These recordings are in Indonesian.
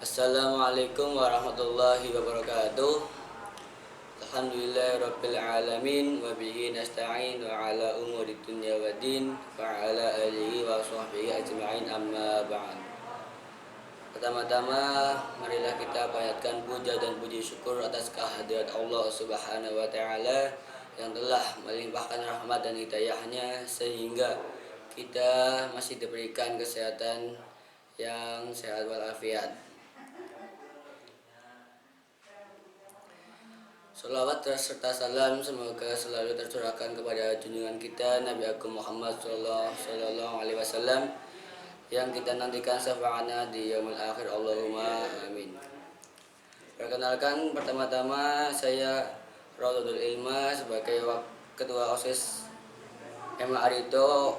Assalamualaikum warahmatullahi wabarakatuh. Alhamdulillahirabbil alamin wa bihi nasta'in wa ala umuri dunya waddin wa ala alihi wa sahbihi ajma'in amma ba'd. Pertama-tama marilah kita panjatkan puja dan puji syukur atas kehadirat Allah Subhanahu wa taala yang telah melimpahkan rahmat dan hidayahnya sehingga kita masih diberikan kesehatan yang sehat walafiat. Salawat serta salam semoga selalu tercurahkan kepada junjungan kita Nabi Agung Muhammad Sallallahu Alaihi Wasallam yang kita nantikan syafaatnya di yaumul akhir. Allahumma amin. Perkenalkan, pertama-tama saya Raudhatul Ilma sebagai Ketua OSIS MA Arido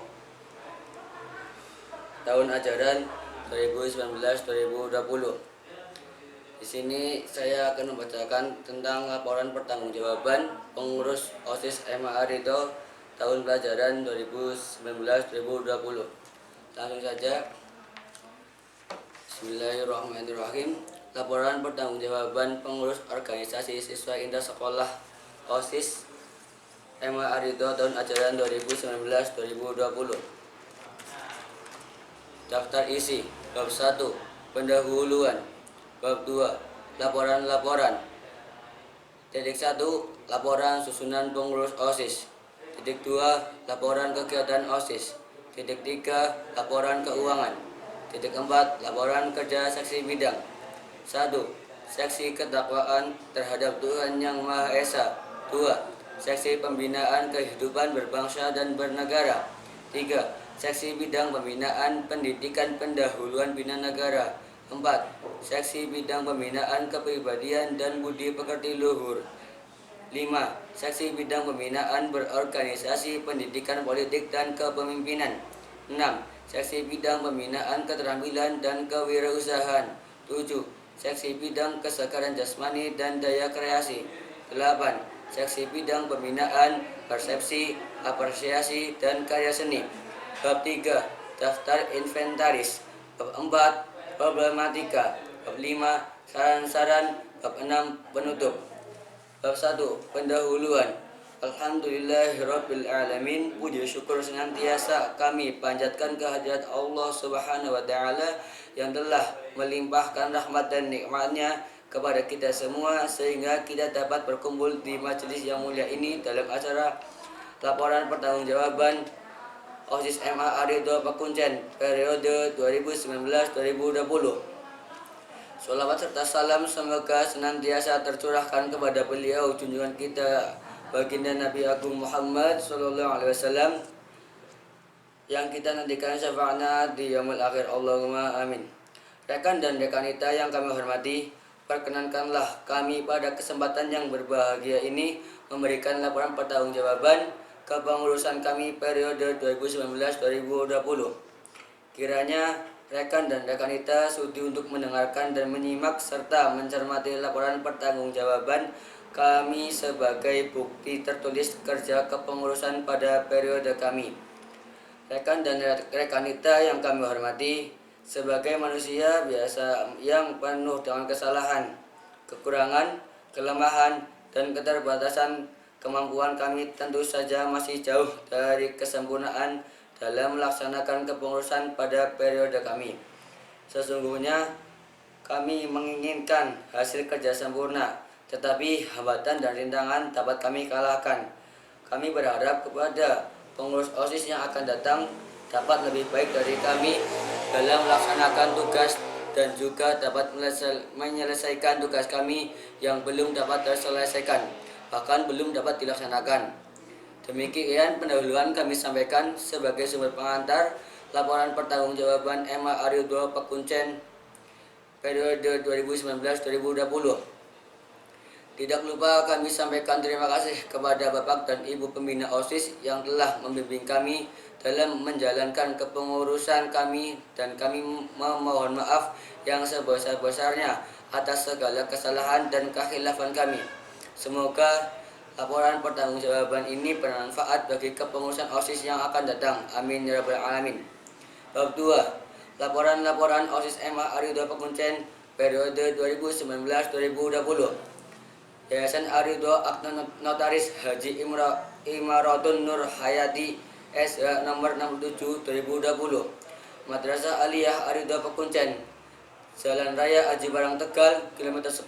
tahun ajaran 2019-2020. Di sini saya akan membacakan tentang laporan pertanggungjawaban pengurus OSIS MA Arido tahun pelajaran 2019-2020. Langsung saja. Bismillahirrahmanirrahim. Laporan pertanggungjawaban pengurus organisasi siswa indah sekolah OSIS MA Arido tahun ajaran 2019-2020. Daftar isi. Bab 1. Pendahuluan. Bab 2. Laporan-laporan. Titik 1. Laporan susunan pengurus OSIS. Titik 2. Laporan kegiatan OSIS. Titik 3. Laporan keuangan. Titik 4. Laporan kerja seksi bidang. 1. Seksi ketakwaan terhadap Tuhan Yang Maha Esa. 2. Seksi pembinaan kehidupan berbangsa dan bernegara. 3. Seksi bidang pembinaan pendidikan pendahuluan bina negara. 4. Seksi bidang pembinaan kepribadian dan budi pekerti luhur. 5. Seksi bidang pembinaan berorganisasi pendidikan politik dan kepemimpinan. 6. Seksi bidang pembinaan keterampilan dan kewirausahaan. 7. Seksi bidang kesegaran jasmani dan daya kreasi. 8. Seksi bidang pembinaan persepsi, apresiasi, dan karya seni. Bab 3. Daftar inventaris. Bab 4. Problematika. Bab 5. Saran-saran. Bab 6. Penutup. Bab 1. Pendahuluan. Alhamdulillahirabbil alamin. Puji syukur senantiasa kami panjatkan kehadirat Allah Subhanahu wa taala yang telah melimpahkan rahmat dan nikmat-Nya kepada kita semua sehingga kita dapat berkumpul di majelis yang mulia ini dalam acara laporan pertanggungjawaban OSIS MA Arido Pakuncen periode 2019-2020. Sholawat serta salam semoga senantiasa tercurahkan kepada beliau junjungan kita baginda Nabi Agung Muhammad Sallallahu Alaihi Wasallam yang kita nantikan syafaatnya di yaumul akhir. Allahumma amin. Rekan dan rekanita yang kami hormati, perkenankanlah kami pada kesempatan yang berbahagia ini memberikan laporan pertanggungjawaban kepengurusan kami periode 2019-2020. Kiranya rekan dan rekanita sudi untuk mendengarkan dan menyimak serta mencermati laporan pertanggungjawaban kami sebagai bukti tertulis kerja kepengurusan pada periode kami. Rekan dan rekanita yang kami hormati, sebagai manusia biasa yang penuh dengan kesalahan, kekurangan, kelemahan, dan keterbatasan, kemampuan kami tentu saja masih jauh dari kesempurnaan dalam melaksanakan kepengurusan pada periode kami. Sesungguhnya kami menginginkan hasil kerja sempurna, tetapi hambatan dan rintangan dapat kami kalahkan. Kami berharap kepada pengurus OSIS yang akan datang dapat lebih baik dari kami dalam melaksanakan tugas dan juga dapat menyelesaikan tugas kami yang belum dapat terselesaikan, bahkan belum dapat dilaksanakan. Demikian pendahuluan kami sampaikan sebagai sumber pengantar laporan pertanggungjawaban MA Arido Pakuncen periode 2019-2020. Tidak lupa kami sampaikan terima kasih kepada Bapak dan Ibu Pembina OSIS yang telah membimbing kami dalam menjalankan kepengurusan kami, dan kami memohon maaf yang sebesar-besarnya atas segala kesalahan dan kekhilafan kami. Semoga laporan pertanggungjawaban ini bermanfaat bagi kepengurusan OSIS yang akan datang. Amin ya rabbal alamin. Bab 2. Laporan-laporan OSIS MA Arido Pakuncen periode 2019-2020. Yayasan Aridho Akta Notaris Haji Imaratun Nur Hayati SH nomor 67 2020. Madrasah Aliyah Aridho Pekuncen, Jalan Raya Aji Barang Tegal, kilometer 10,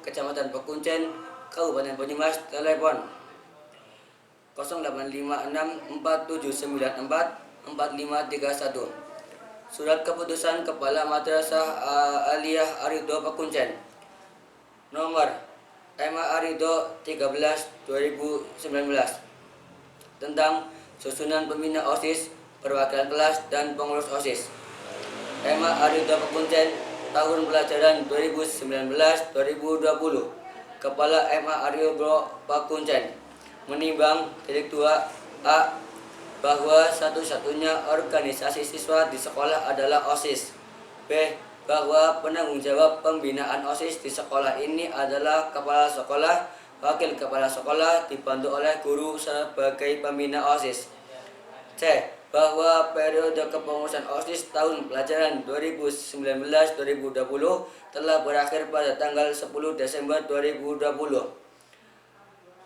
Kecamatan Pekuncen, Kabupaten Banyumas. Telepon 085647944531. Surat keputusan Kepala Madrasah Aliyah Aridho Pekuncen nomor MA Aridho 13/2019 tentang susunan pembina OSIS, perwakilan kelas, dan pengurus OSIS. MA Aridho Pekuncen tahun pelajaran 2019-2020. Kepala MA Aridho Pekuncen menimbang titik 2A bahwa satu-satunya organisasi siswa di sekolah adalah OSIS. B. Bahwa penanggung jawab pembinaan OSIS di sekolah ini adalah kepala sekolah, wakil kepala sekolah dibantu oleh guru sebagai pembina OSIS. C. Bahwa periode kepengurusan OSIS tahun pelajaran 2019-2020 telah berakhir pada tanggal 10 Desember 2020.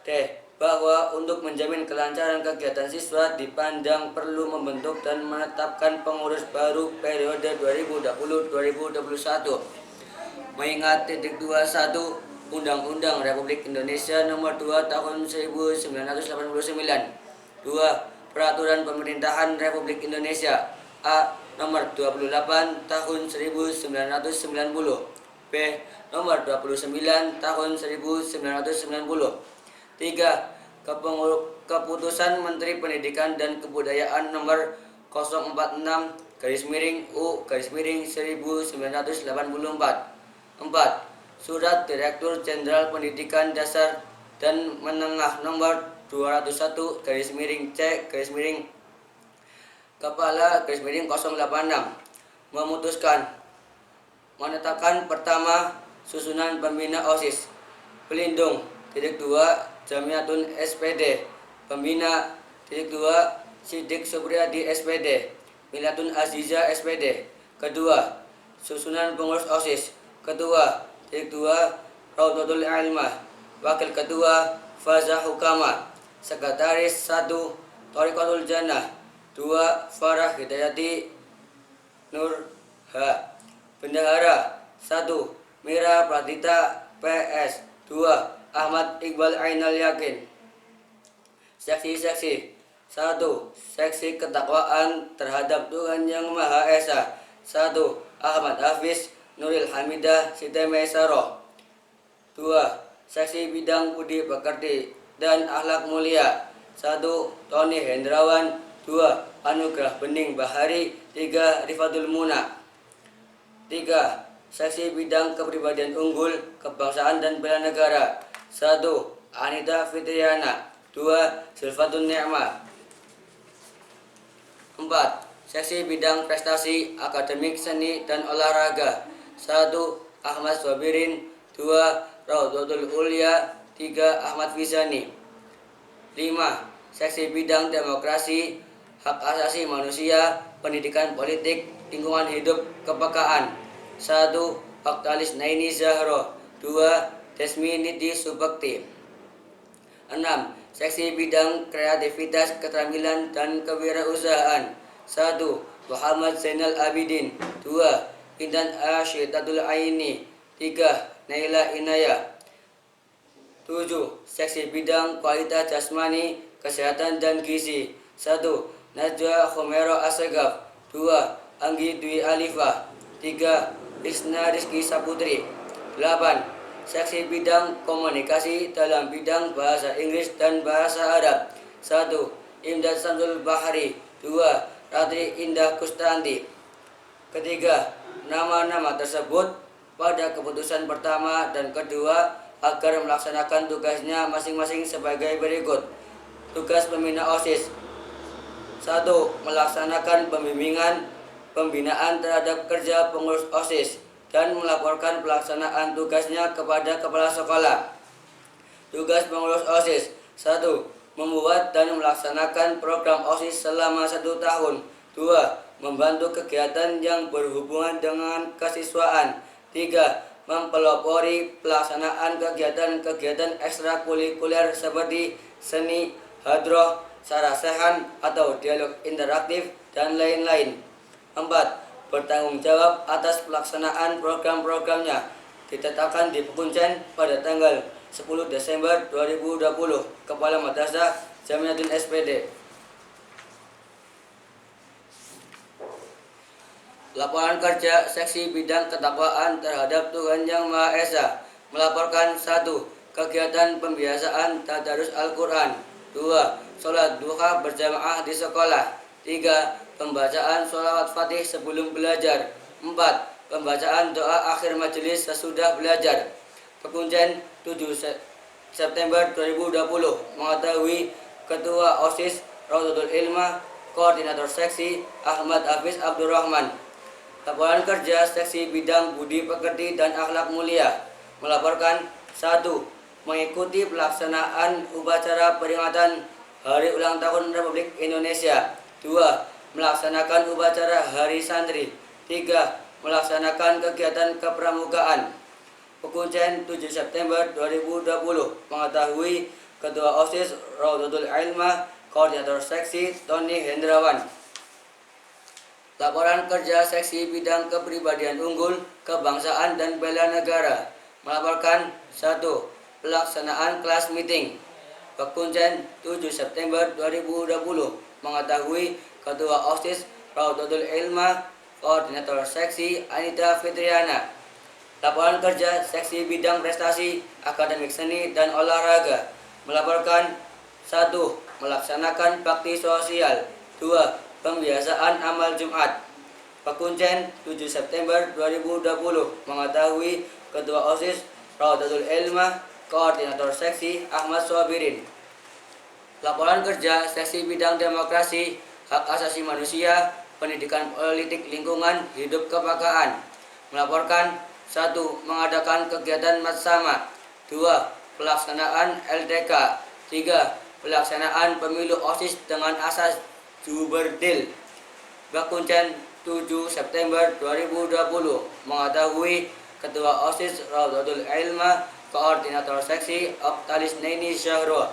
D. Bahwa untuk menjamin kelancaran kegiatan siswa dipandang perlu membentuk dan menetapkan pengurus baru periode 2020-2021. Mengingat titik 21 Undang-Undang Republik Indonesia Nomor 2 Tahun 1989. 2. Peraturan Pemerintahan Republik Indonesia A. Nomor 28 Tahun 1990. B. Nomor 29 Tahun 1990. 3. Keputusan Menteri Pendidikan dan Kebudayaan Nomor 046/U/1984. 4. Surat Direktur Jenderal Pendidikan Dasar dan Menengah Nomor 201/C/ Kepala /086 memutuskan menetapkan pertama susunan pembina OSIS. Pelindung titik 2 Jamiatun SPD, pembina titik 2 Sidik Supriyadi SPD, Milatun Aziza SPD. Kedua, susunan pengurus OSIS. Ketua titik 2 Raudhatul Ilmah, wakil ketua Faza Hukama, sekretaris 1 Thariqatul Jannah, 2 Farah Hidayati Nur H, bendahara 1 Mira Pratita PS, 2 Ahmad Iqbal Ainal Yakin. Seksi-seksi 1. Seksi ketakwaan terhadap Tuhan Yang Maha Esa 1. Ahmad Hafiz Nuril Hamidah Sitemesaro. 2. Seksi bidang budi pekerti dan akhlak mulia 1. Tony Hendrawan. 2. Anugerah Bening Bahari. 3. Rifatul Muna. 3. Seksi bidang kepribadian unggul, kebangsaan dan bela negara 1. Anita Fitriana. 2. Silfatun Ni'mah. 4. Seksi bidang prestasi akademik, seni dan olahraga 1. Ahmad Sobirin. 2. Raudhatul Ulia. 3. Ahmad Fizani. 5. Seksi bidang demokrasi, hak asasi manusia, pendidikan politik, lingkungan hidup, kepekaan 1. Oktalis Naini Zahro. 2. Desmi Niti Subakti. 6. Seksi bidang kreativitas, keterampilan dan kewirausahaan 1. Muhammad Zainal Abidin. 2. Intan Asyitatul Aini. 3. Naila Inayah. 7. Seksi bidang kualitas jasmani, kesehatan dan gizi 1. Najwa Khomero Asegaf. 2. Anggi Dwi Alifah. 3. Isna Rizky Saputri. 8. Seksi bidang komunikasi dalam bidang bahasa Inggris dan bahasa Arab 1. Imdad Samsul Bahari. 2. Ratri Indah Kustanti. Ketiga, nama-nama tersebut pada keputusan pertama dan kedua agar melaksanakan tugasnya masing-masing sebagai berikut. Tugas pembina OSIS 1. Melaksanakan pembinaan terhadap kerja pengurus OSIS dan melaporkan pelaksanaan tugasnya kepada kepala sekolah. Tugas pengurus OSIS 1. Membuat dan melaksanakan program OSIS selama 1 tahun. 2. Membantu kegiatan yang berhubungan dengan kesiswaan 3. Mempelopori pelaksanaan kegiatan-kegiatan ekstrakurikuler seperti seni, hadroh, sarasehan atau dialog interaktif, dan lain-lain. 4. Bertanggung jawab atas pelaksanaan program-programnya ditetapkan di Pekuncen pada tanggal 10 Desember 2020. Kepala Madrasah Jamiatul SPD. Laporan kerja Seksi Bidang Ketakwaan terhadap Tuhan Yang Maha Esa melaporkan 1. Kegiatan pembiasaan tadarus Al-Quran. 2. Sholat duha berjamaah di sekolah. 3. Pembacaan sholawat fatih sebelum belajar. 4. Pembacaan doa akhir majelis sesudah belajar. Pekuncen 7 September 2020. Mengetahui Ketua OSIS Raudhatul Ilmah, Koordinator Seksi Ahmad Hafiz Abdurrahman. Laporan kerja Seksi Bidang Budi Pekerti dan Akhlak Mulia melaporkan 1. Mengikuti pelaksanaan upacara peringatan Hari Ulang Tahun Republik Indonesia. 2. Melaksanakan upacara Hari Santri. 3. Melaksanakan kegiatan kepramukaan. Pekuncen 7 September 2020. Mengetahui Ketua OSIS Raudhatul Ilmah, Koordinator Seksi Tony Hendrawan. Laporan kerja Seksi Bidang Kepribadian Unggul, Kebangsaan dan Bela Negara melaporkan 1. Pelaksanaan kelas meeting. Pekuncen 7 September 2020. Mengetahui Ketua OSIS Raudhatul Ilmah, Koordinator Seksi Anita Fitriana. Laporan kerja Seksi Bidang Prestasi Akademik Seni dan Olahraga melaporkan 1. Melaksanakan bakti sosial. 2. Pembiasaan amal Jumat. Pekuncen 7 September 2020. Mengetahui Ketua OSIS Raudhatul Ilmah, Koordinator Seksi Ahmad Sobirin. Laporan kerja Seksi Bidang Demokrasi, Hak Asasi Manusia, Pendidikan Politik Lingkungan Hidup Kepakaan melaporkan 1. Mengadakan kegiatan matsama. 2. Pelaksanaan LDK. 3. Pelaksanaan pemilu OSIS dengan asas Juberdil. Pekuncen 7 September 2020. Mengetahui Ketua OSIS Raudhatul Ilmah, Koordinator Seksi Optalis Neni Syahro.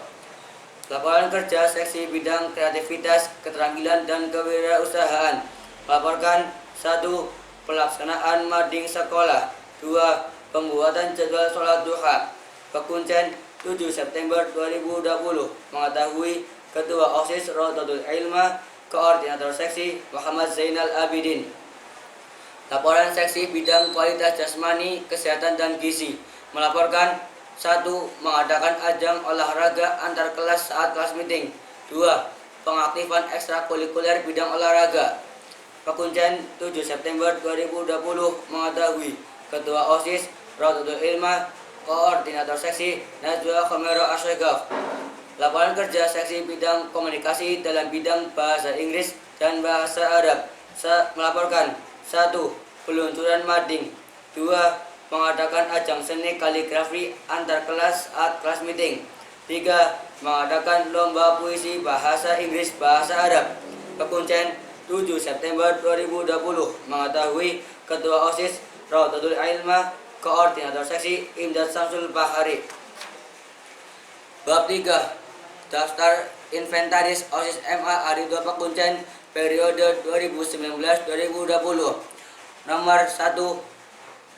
Laporan kerja Seksi Bidang Kreativitas, Keterampilan dan Kewirausahaan melaporkan 1. Pelaksanaan mading sekolah. 2. Pembuatan jadwal sholat duha. Pekuncen 7 September 2020. Mengetahui Ketua OSIS Raudhatul Ilmah, Koordinator Seksi Muhammad Zainal Abidin. Laporan Seksi Bidang Kualitas Jasmani, Kesehatan dan Gizi melaporkan 1. Mengadakan ajang olahraga antar kelas saat kelas meeting. 2. Pengaktifan ekstrakurikuler bidang olahraga. Pekuncen 7 September 2020. Mengetahui Ketua OSIS Raudhatul Ilmah, Koordinator Seksi Najwa Khomero Asyegaf. Laporan kerja Seksi Bidang Komunikasi dalam bidang Bahasa Inggris dan Bahasa Arab melaporkan 1. Peluncuran mading. 2. Mengadakan ajang seni kaligrafi antar kelas saat kelas meeting. 3. Mengadakan lomba puisi Bahasa Inggris Bahasa Arab. Pekuncen 7 September 2020. Mengetahui Ketua OSIS Raudhatul Ilmah, Koordinator Seksi Imdad Samsul Bahari. Bab 3. Daftar Inventaris OSIS MA Hari 2 Pekuncen periode 2019-2020. Nomor 1.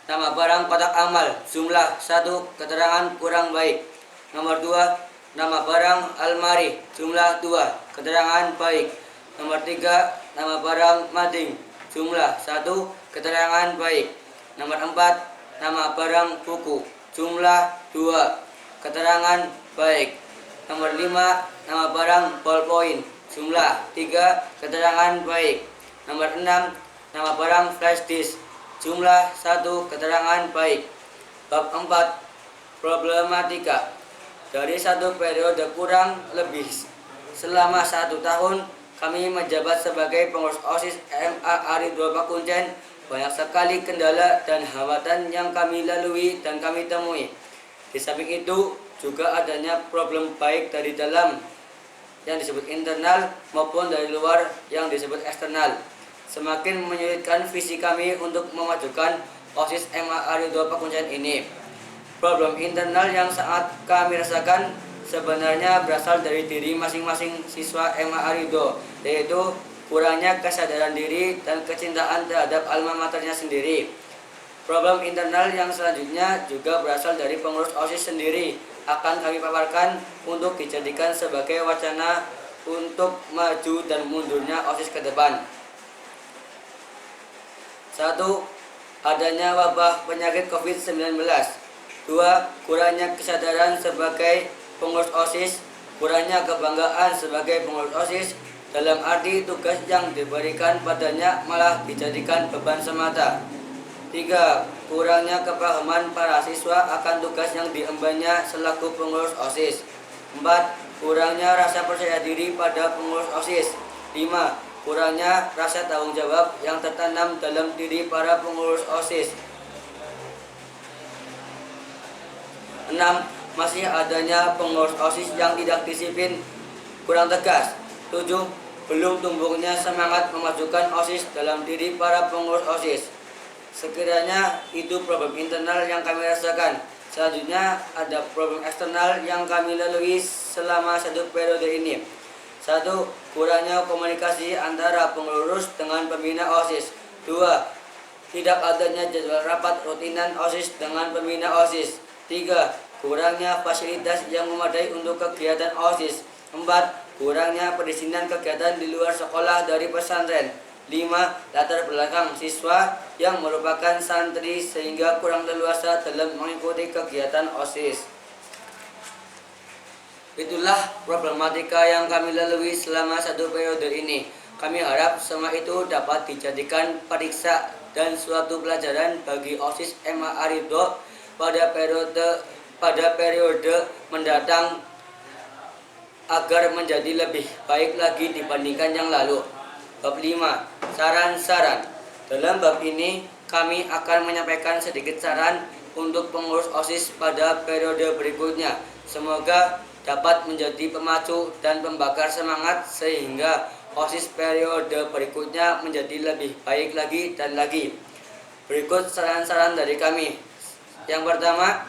Nama barang kotak amal. Jumlah 1. Keterangan kurang baik. Nomor 2. Nama barang almari. Jumlah 2. Keterangan baik. Nomor 3. Nama barang mading. Jumlah 1. Keterangan baik. Nomor 4. Nama barang buku. Jumlah 2. Keterangan baik. Nomor 5. Nama barang ballpoint. Jumlah 3. Keterangan baik. Nomor 6. Nama barang flash disk. Jumlah 1. Keterangan baik. Bab 4. Problematika. Dari satu periode kurang lebih selama 1 tahun kami menjabat sebagai pengurus OSIS MA Hari 2 Pekuncen. Banyak sekali kendala dan hambatan yang kami lalui dan kami temui. Di samping itu juga adanya problem baik dari dalam yang disebut internal maupun dari luar yang disebut eksternal. Semakin menyulitkan visi kami untuk memajukan OSIS MA Arido Pakuncen ini. Problem internal yang sangat kami rasakan sebenarnya berasal dari diri masing-masing siswa MA Arido, yaitu kurangnya kesadaran diri dan kecintaan terhadap alma maternya sendiri. Problem internal yang selanjutnya juga berasal dari pengurus OSIS sendiri, akan kami paparkan untuk dijadikan sebagai wacana untuk maju dan mundurnya OSIS ke depan. 1. Adanya wabah penyakit COVID-19. 2. Kurangnya kesadaran sebagai pengurus OSIS, kurangnya kebanggaan sebagai pengurus OSIS, dalam arti tugas yang diberikan padanya malah dijadikan beban semata. 3. Kurangnya kepahaman para siswa akan tugas yang diembannya selaku pengurus OSIS. 4. Kurangnya rasa percaya diri pada pengurus OSIS. 5. Kurangnya rasa tanggung jawab yang tertanam dalam diri para pengurus OSIS. 6. Masih adanya pengurus OSIS yang tidak disiplin, kurang tegas. 7. Belum tumbuhnya semangat memajukan OSIS dalam diri para pengurus OSIS. Sekiranya itu problem internal yang kami rasakan. Selanjutnya ada problem eksternal yang kami lalui selama 1 periode ini. 1. Kurangnya komunikasi antara pengurus dengan pembina OSIS. 2. Tidak adanya jadwal rapat rutinan OSIS dengan pembina OSIS. 3. Kurangnya fasilitas yang memadai untuk kegiatan OSIS. 4. Kurangnya perizinan kegiatan di luar sekolah dari pesantren. 5. Latar belakang siswa yang merupakan santri sehingga kurang leluasa dalam mengikuti kegiatan OSIS. Itulah problematika yang kami lalui selama 1 periode ini. Kami harap semua itu dapat dijadikan periksa dan suatu pelajaran bagi OSIS MA Arido pada periode mendatang agar menjadi lebih baik lagi dibandingkan yang lalu. Bab 5. Saran-saran. Dalam bab ini kami akan menyampaikan sedikit saran untuk pengurus OSIS pada periode berikutnya. Semoga dapat menjadi pemacu dan pembakar semangat sehingga OSIS periode berikutnya menjadi lebih baik lagi dan lagi. Berikut saran-saran dari kami. Yang pertama,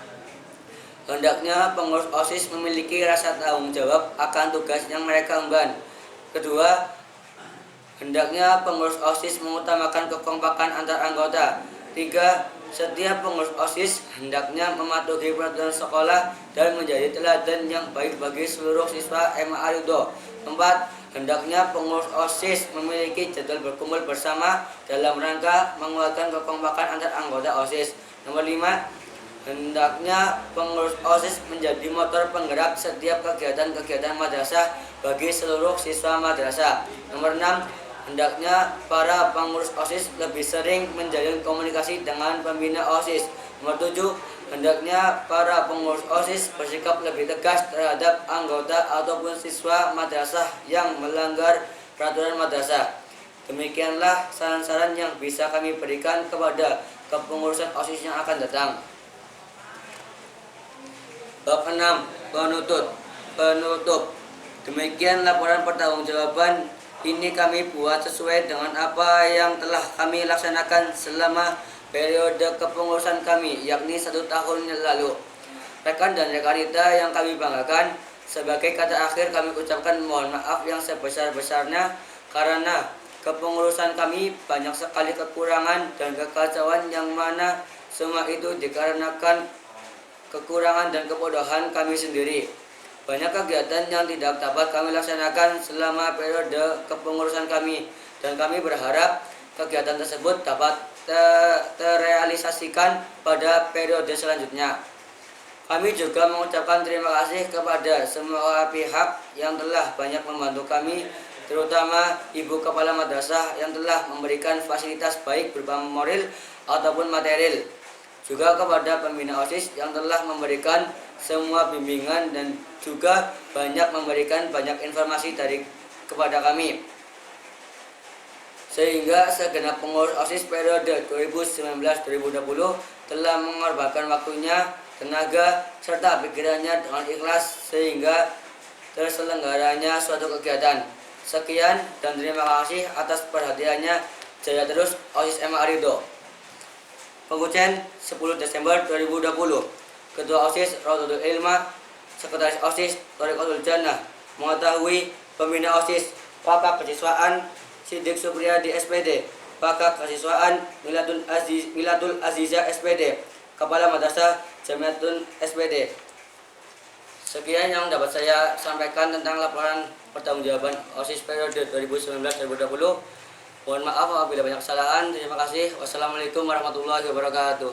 hendaknya pengurus OSIS memiliki rasa tanggung jawab akan tugas yang mereka emban. Kedua, hendaknya pengurus OSIS mengutamakan kekompakan antar anggota. 3. Setiap pengurus OSIS hendaknya mematuhi peraturan sekolah dan menjadi teladan yang baik bagi seluruh siswa MA Arido. 4. Hendaknya pengurus OSIS memiliki jadwal berkumpul bersama dalam rangka menguatkan kekompakan antar anggota OSIS. Nomor 5. Hendaknya pengurus OSIS menjadi motor penggerak setiap kegiatan-kegiatan madrasah bagi seluruh siswa madrasah. Nomor 6. Hendaknya para pengurus OSIS lebih sering menjalin komunikasi dengan pembina OSIS. Nomor 7. Hendaknya para pengurus OSIS bersikap lebih tegas terhadap anggota ataupun siswa madrasah yang melanggar peraturan madrasah. Demikianlah saran-saran yang bisa kami berikan kepada kepengurusan OSIS yang akan datang. Bab 6. Penutup. Demikian laporan pertanggungjawaban ini kami buat sesuai dengan apa yang telah kami laksanakan selama periode kepengurusan kami, yakni 1 tahun yang lalu. Rekan dan rekanita yang kami banggakan, sebagai kata akhir kami ucapkan mohon maaf yang sebesar-besarnya karena kepengurusan kami banyak sekali kekurangan dan kekacauan yang mana semua itu dikarenakan kekurangan dan kebodohan kami sendiri. Banyak kegiatan yang tidak dapat kami laksanakan selama periode kepengurusan kami dan kami berharap kegiatan tersebut dapat terrealisasikan pada periode selanjutnya. Kami juga mengucapkan terima kasih kepada semua pihak yang telah banyak membantu kami, terutama Ibu Kepala Madrasah yang telah memberikan fasilitas baik berupa moral ataupun material. Juga kepada pembina OSIS yang telah memberikan semua bimbingan dan juga memberikan banyak informasi kepada kami. Sehingga segenap pengurus OSIS periode 2019-2020 telah mengorbankan waktunya, tenaga, serta pikirannya dengan ikhlas sehingga terselenggaranya suatu kegiatan. Sekian dan terima kasih atas perhatiannya. Jaya terus OSIS MA Arido. Pengujian 10 Desember 2020. Ketua OSIS Rodatul Ilma, Sekretaris OSIS Thoriqatul Jannah. Mengetahui pembina OSIS Wakaf Kesiswaan Sidik Supriyadi SPD, Wakaf Kesiswaan Miladul Aziza SPD, Kepala Madrasah Jamiatun SPD. Sekian yang dapat saya sampaikan tentang laporan pertanggungjawaban OSIS periode 2019-2020. Mohon maaf apabila banyak kesalahan. Terima kasih. Wassalamualaikum warahmatullahi wabarakatuh.